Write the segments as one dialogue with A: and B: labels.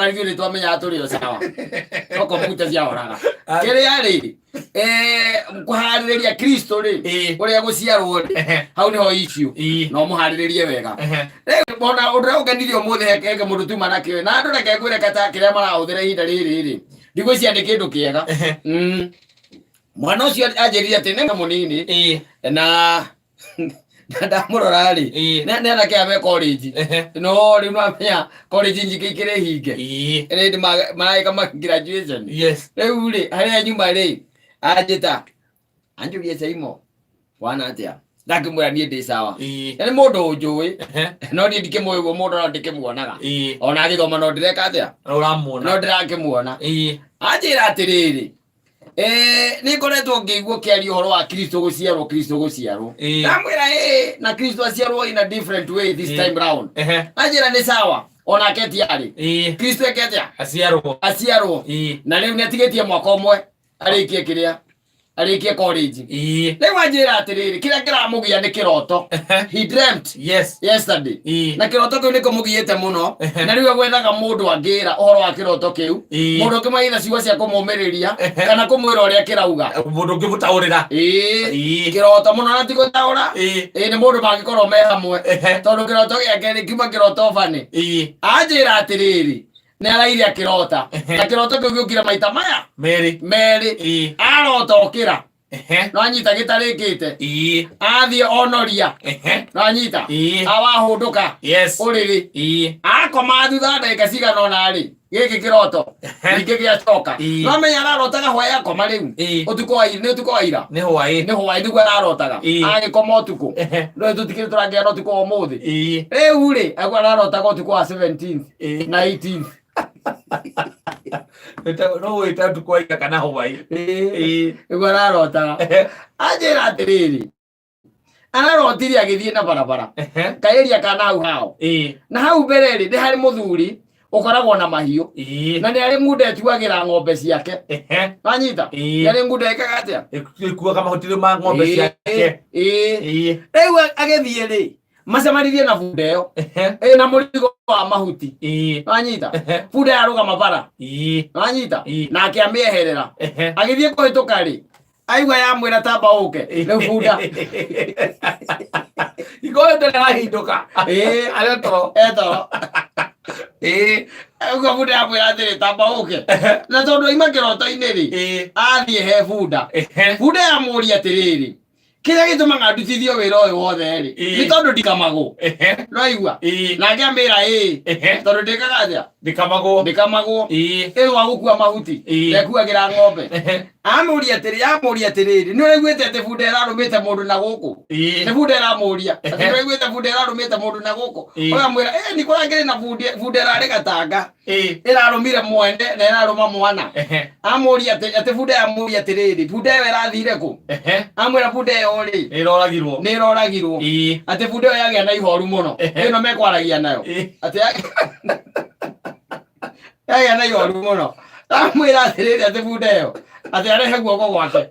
A: Bari ni twamenya turi sawa. No computer cia oraga. Kere yari kuhaririria Kristo ri uria guciarwo ri hau niho issue no muhariririe wega. Rĩu bona ũrauganirio mothe heke mũndũ tuma na kĩwe na andũ reke ngwĩre kata kĩrĩa marahũthĩra ihinda rĩrĩ rĩ ndigwĩciria nĩ kĩndũ kĩega. Mwana ũcio anjĩrire atĩ nĩ mũnini na ndamũrora rĩ nĩ anake ame college no rĩu nĩwamenya college njikĩkĩre hinge rĩndĩ mareka ma graduation. Rĩu rĩ harĩa nyuma rĩ anjĩta anjũrie Saimo wana atĩa ndakĩmwĩra niĩ ndĩ sawa nĩ mũndũ njũĩ no niĩ ndikĩmũĩ ũguo mũndũ no ndĩkĩmuonaga ona agĩthoma no ndĩreka atĩa no ndĩrakĩmuona. Anjĩra atĩrĩrĩ nĩ ngoretwo ngĩigua kĩaria ũhoro wa Kristo gũciarwo ndamwĩra na Kristo aciarwo in a different way this time round. Anjĩra nĩ sawa onake tiarĩ Kristo ekete aciarwo na rĩu nĩ atigĩtie mwaka ũmwe arĩkie kĩrĩa arĩkie college. Rĩu anjĩra atĩrĩrĩ kĩrĩa kĩramũgia nĩ kĩroto he dreamt yesterday na kĩroto kĩu nĩ kĩmũgiĩte mũno na rĩu agwethaga mũndũ angĩra ũhoro wa kĩroto kĩu mũndũ ũngĩmaitha ciugo cia kũmũmĩrĩria kana kũmwĩra ũrĩa kĩrauga mũndũ ũngĩmũtaũrĩra kĩroto mũno na ti gũtaũra nĩ mũndũ mangĩkorwo me hamwe tondũ kĩroto gĩake nĩ kiuma kĩroto bani. Anjĩra atĩrĩrĩ nĩ araire akĩrota na kĩroto kĩu gĩũkire maita maya merĩ arota ũkĩra no anyita gĩtarĩkĩte athiĩ onoria no anyita awahũndũka ũrĩrĩ akoma thutha ndagĩka cigana ũna rĩ gĩkĩ kĩroto ningĩ gĩacoka no menya ararotaga hwaĩ akoma rĩu ũtukũ wa ira nĩ ũtukũ wa ira nĩ hwaĩ nĩguo ararotaga agĩkoma ũtukũ no tũtikĩrĩ tũrangĩana ũtukũ wa ũmũthĩ. Rĩu rĩ agua ararotaga ũtukũ wa 17th na 18th no wĩta ũtukũ wa ira kana hwaĩ nĩguo ararotaga. Anjĩra atĩrĩrĩ ararotire agĩthiĩ na barabara kaĩria kana hau hao na hau mbere rĩ nĩ harĩ mũthuri ũkoragwo na mahiũ na nĩ arĩ ng'unda etuagĩra ng'ombe ciake wanyita nĩ arĩ ng'unda ekaga atĩa ĩkuaga mahuti ma ng'ombe ciake. Rĩu agĩthiĩ rĩ macemanirie na bunda ĩyo na mũrigo wa mahuti wanyita bunda yarũgama bara wanyita nake amĩeherera agĩthiĩ kũhĩtũka rĩ aigua yamwĩra tamba ũke rĩu bunda ikoyo ndarahindũka arĩ toro etoro ũguo bunda yamwĩra atĩrĩ tamba ũke na tondũ oima kĩroto-inĩ rĩ athiĩ he bunda bunda yamũria atĩrĩrĩ kĩrĩa gĩtũmaga ndutithio wĩra ũyũ wothe rĩ nĩ tondũ ndikamagwo no aigua nake amĩra tondũ ndĩkaga atĩa ndikamagwo ĩyo wa gũkua mahuti ndekuagĩra ng'ombe. Amũria atĩrĩrĩ nĩ ũraiguĩte atĩ bunda ĩrarũmĩte mũndũ na gũkũ nĩ bunda ĩramũria atĩ nĩ ũraiguĩte bunda ĩrarũmĩte mũndũ na gũkũ ũkamwĩra nĩ kũrangĩrĩ na bunda ĩrarĩ gatanga ĩrarũmire mwene na ĩrarũma mwana. Amũria atĩ bunda yamũria atĩrĩrĩ bunda ĩyo ĩrathire kũ amwĩra bunda ĩyo rĩ nĩ ĩroragirwo atĩ bunda ĩyo yagĩa na ihoru mũno ĩno mekwaragia nayo atĩ yagĩa na ihoru mũno. Amwĩra atĩrĩrĩ atĩ bunda ĩyo atĩ arehe guoko gwake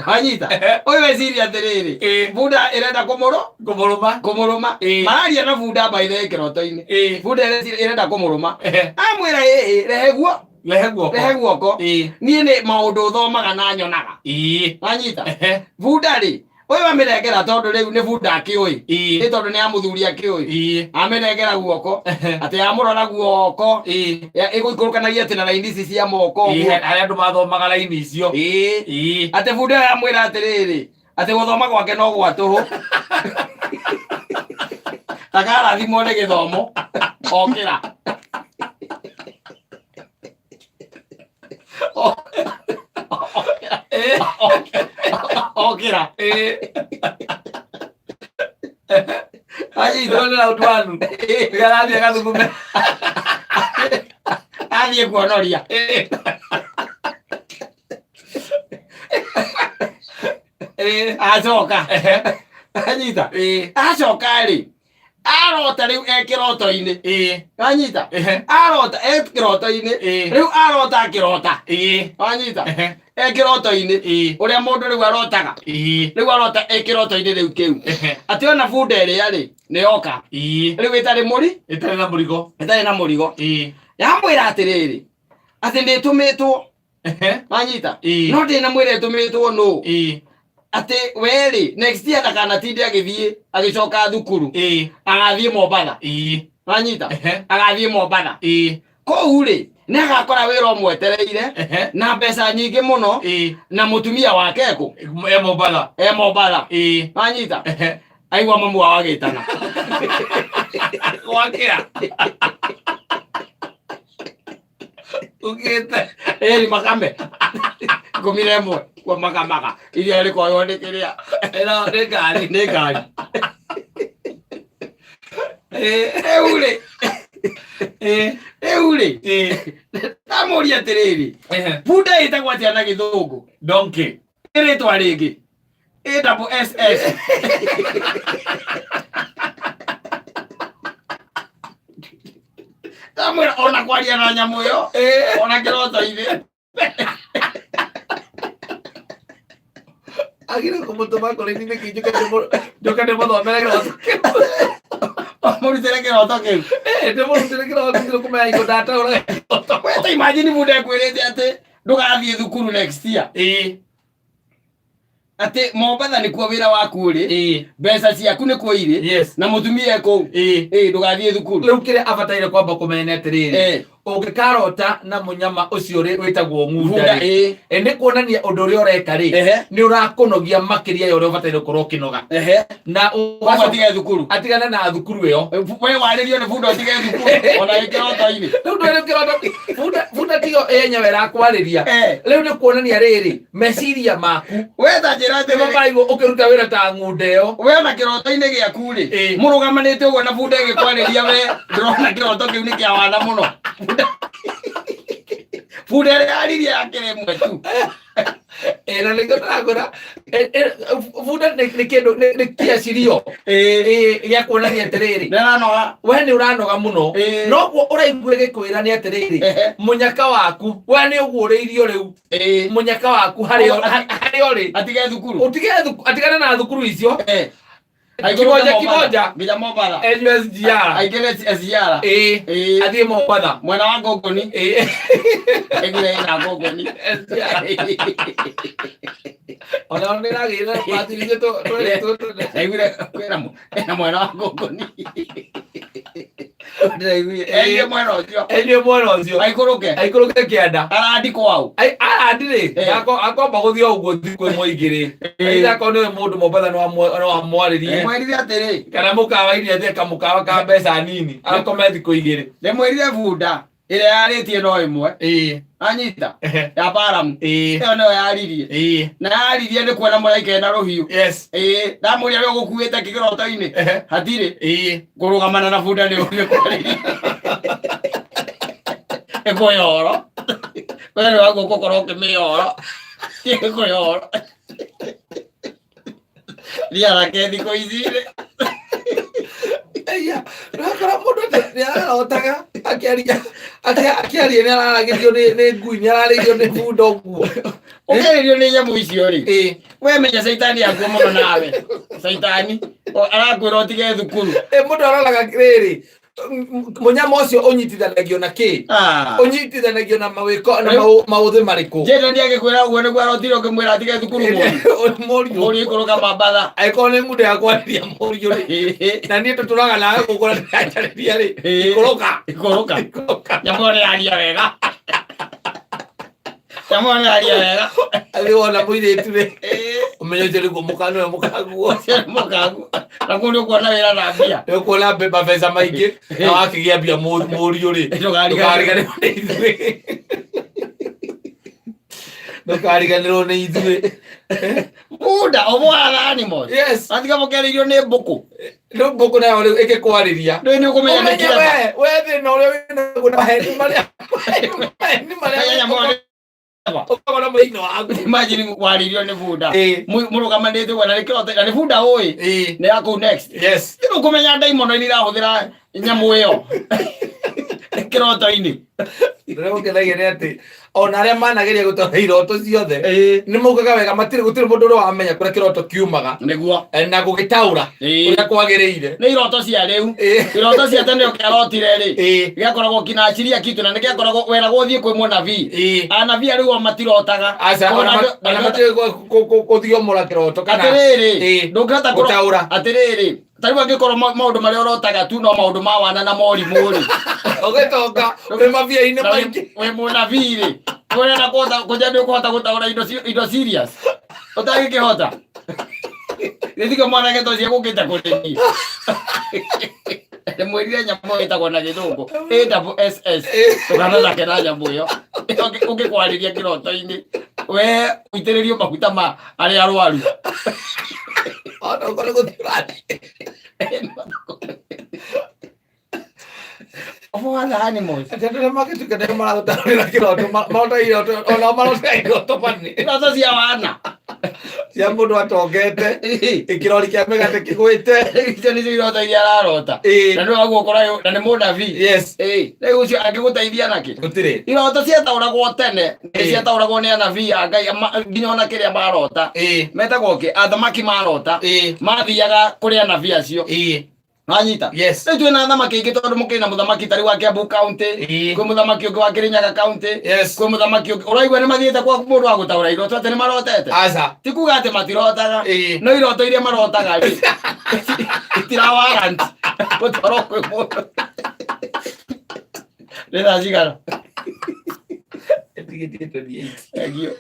A: wanyita ũyũ weciria atĩrĩrĩ bunda ĩrenda kũmũrũma mararia na bunda mbaithe kĩroto-inĩ bunda ĩrenda kũmũrũma. Amwĩra rehe guoko niĩ nĩ maũndũ ũthomaga na nyonaga wanyita bunda rĩ ũyũ amĩnengera tondũ rĩu nĩ bunda akĩũĩ nĩ tondũ nĩ amũthuri akĩũĩ amĩnengera guoko atĩ yamũrora guoko ĩgũikũrũkanagia atĩ na raini ici cia moko arĩa andũ mathomaga raini icio atĩ bunda ĩyo yamwĩra atĩrĩrĩ atĩ gũthoma gwake no gwa tũhũ takarathimwo nĩ gĩthomo okĩra okĩra ayithonera ũtwanu garathiĩ gathugume athiĩ kuonoria acoka anyita acoka rĩ arota rĩu kĩroto-inĩ wanyita arota kĩroto-inĩ rĩu arota kĩrota wanyita kiroto-ini uria mundu riu arotaga riu arota kiroto-ini riu kiu ati ona bunda iria ri ni yoka riu itari na murigo yamwira atiriri ati nditumitwo manyita no ndina mwira itumitwo no ati weri next year ndakanatinde agithie agicoka thukuru agathie Mombatha manyita agathie Mombatha kou ri ni agakora wira omwetereire na mbeca nyingi muno na mutumia wake ku Mombatha manyita aigua mamu wao agitana gwakira ugite makambe kumiremwe kwa makamaka iria riko yone kiria era ne gari eure tamuria tiriri bunda itagwo atia na githungu donkey iritwa ringi ASS tamwira ona kwaria na nyamu yo ona kiroto-ini
B: agire kumutuma kore-ini kijuka njoka ndimũthomere kĩroto
A: mũrutĩre kĩroto kĩu
B: ndĩmũrutĩre kĩroto kĩu kũmenya igũ ndataũra kĩroto
A: weta imagine bunda ekwĩrĩte atĩ ndũgathiĩ thukuru next year ati Mombatha ni kuo wira waku ri mbeca ciaku ni kuo iri na mutumia eko ndugathie thukuru
B: riu kire abataire kwamba kumenya atiriri ungikarota na munyama ucio ri witagwo ng'unda ni kuonania undu uri ureka ri ni urakunogia makiria ya uri ubataire kurwo kinoga na
A: watige thukuru
B: atigana na thukuru iyo
A: we waririo ni bunda utige thukuru ona ikiroto-ini
B: riu ndu ri kiroto bunda tiyo enyewe rakwariria riu ni kuonania riri meciria maku
A: wetha njira ati
B: mabaigo ukiruta wira ta ng'unda iyo
A: we ona kiroto-ini giaku ri murugamanite uguo na bunda igikwariria we ndrona kiroto kiu ni kia wana muno bunda ri ariria akiremwe tu
B: na nĩkĩo ndĩrakũra bunda nĩ kĩndũ nĩ kĩacirio gĩa kuonania atĩrĩrĩ we nĩ ũranoga mũno noguo ũraigua gĩkwĩra nĩ atĩrĩrĩ mũnyaka waku we nĩ ũguũrĩirio rĩu mũnyaka waku harĩa ũrĩ atigane na thukuru icio kimoja
A: bila Mombatha
B: NUSGR
A: aigere SGR
B: athie Mombatha
A: mwena wa Ngongoni egire na Ngongoni
B: ona nira gira patirize to
A: egire kwera na mwena wa Ngongoni enye mwena ucio aikuruke kianda arandikwo au
B: arandire akomba guthia uguo thikũ ĩmwe igĩrĩ aithako nĩ mũndũ Mombatha no amwarĩrie
A: mweririe atiri
B: kana mukawa-ini athie kamukawa ka mbeca nini akome thikũ igĩrĩ
A: ndimwirire bunda ĩrĩa yarĩtie no ĩmwe anyita ya Baramu ĩyo nĩyo yaririe na yaririe nĩ kuona mũraika ena rũhiũ ndamũria we ũgũkuĩte kĩroto-ini hatirĩ kũrũgamana na bunda nĩ ũgĩkwarĩria ĩkũyoro we nĩ waguo gũkorwo ũkĩmĩyoro ĩkũyoro riara ke thikũ ici-rĩ
B: rakora mundu ni ararotaga akiaria ni araragithio ni ngui ni araragithio ni bunda ũguo
A: ukeririo ni nyamu icio-rĩ we menya caitani yakuo mũno nawe caitani arakwĩra ũtige thukuru
B: mundu aroraga rĩrĩ munyama ucio unyitithanagio na ki unyitithanagio na mawiko na maũthĩ marĩkũ
A: njĩra ndiagĩkwĩra ũguo nĩguo arotire ũkĩmwĩra atige thukuru mũriũ ĩkũrũga Mombatha
B: angĩkorwo nĩ mũndũ yakwarĩria mũriũ rĩ na niĩ tũtũraga nawe gũkũ na ndĩranjarĩria rĩ
A: ikũrũka nyamũ nĩ yaria wega nyamũ nĩ yaria wega
B: wona mũirĩtu rĩ ũmenye ũcio nĩguo mũkanu we mũkaguo
A: na kũu nĩũkuona wĩra na mbia
B: nĩũkuona mabeca maingĩ na wakĩgĩa mbia mũriũ rĩ ndũkariganĩrwo nĩ ithuĩ ndũkariganĩrwo nĩ ithuĩ
A: bunda ũmwara animals atiga mũkĩarĩirio nĩ mbũkũ
B: mbũkũ nayo rĩu ĩgĩkwarĩria
A: nĩ ũkũmenya nĩ kĩreba
B: we thĩna ũrĩa wĩnaguo na maheni marĩa ukagona muino waku
A: imagine waririo ni bunda murugamanite wana rikirote na ni bunda oi ni yako next ndio kumenya ndaimono ni irahuthira nyamu iyo kiroto-ini
B: Ndĩremo kenagia nĩ atĩ ona arĩa manageria gũtara iroto ciothe nĩ maugaga wega gũtirĩ mũndũ ũrĩa wamenya kũrĩa kĩroto kiumaga
A: nĩguo
B: na gũgĩtaũra ũrĩa kwagĩrĩire
A: nĩ iroto cia rĩu iroto cia tene ũkĩarotire rĩ gĩakoragwo kinachiria kitu na nĩgĩakoragwo weragwo thiĩ kwĩ mũnabii anabii rĩu matirotaga
B: ona matirĩ gũthiomora kĩroto kana
A: atĩrĩrĩ ndũngĩhota gũtaũra atĩrĩrĩ tarĩu angĩkorwo maũndũ marĩa ũrotaga tu no maũndũ ma wana na morimũ rĩ
B: ũgĩtonga wĩ mabia-inĩ maingĩ
A: wĩ mũnabii rĩ kwĩrena kũnja ndũkũhota gũtaũra indo serious ũtangĩkĩhota gĩthiko mwanake tocie gũkĩte kũrĩ niĩ ndĩmwĩrire nyamũ ĩtagwo na gĩthũngũ AWSS tũkanatake na nyamũ ĩyo ũngĩkwarĩria kĩroto-inĩ we ũitĩrĩrio maguta ma arĩa arwaru
B: ona ũkorwo gũthiũrathiĩ
A: Omoa animals.
B: Atendele makitu kene mara gũtarĩra kĩroto marota iroto ona marota iroto pani.
A: Iroto cia wana.
B: Cia mũndũ atongete ikĩrori kĩa mĩgate kĩgwĩte.
A: Icio nĩcio iroto iria ararota. Na nĩ waguo ũkora na nĩ mũnabii.
B: Yes.
A: Rĩu ũcio angĩgũteithia nakĩ?
B: Gũtirĩ.
A: Iroto ciataũragwo tene ciataũragwo nĩ anabii a Ngai nginya ona kĩrĩa marota. Metagwo kĩ? Athamaki marota. Mathiaga kũrĩ anabii acio. Nanyita.
B: Yes.
A: Rĩu twĩna thamaki ingĩ tondũ mũkĩrĩ mũthamaki tarĩ wa Kiambu County. Kwĩ mũthamaki ũngĩ wa Kirinyaga County.
B: Yes.
A: Kwĩ mũthamaki ũngĩ ũraigua nĩ mathiĩte kwa mũndũ wa gũtaũra iroto atĩ nĩ marotete.
B: Aca.
A: Ti kuga atĩ matirotaga. No iroto iria marotaga rĩ itirawarrant gũtwarwo kwĩ mũndũ. Nĩ thaa cigana?
B: Etiquette 28.
A: Thank you.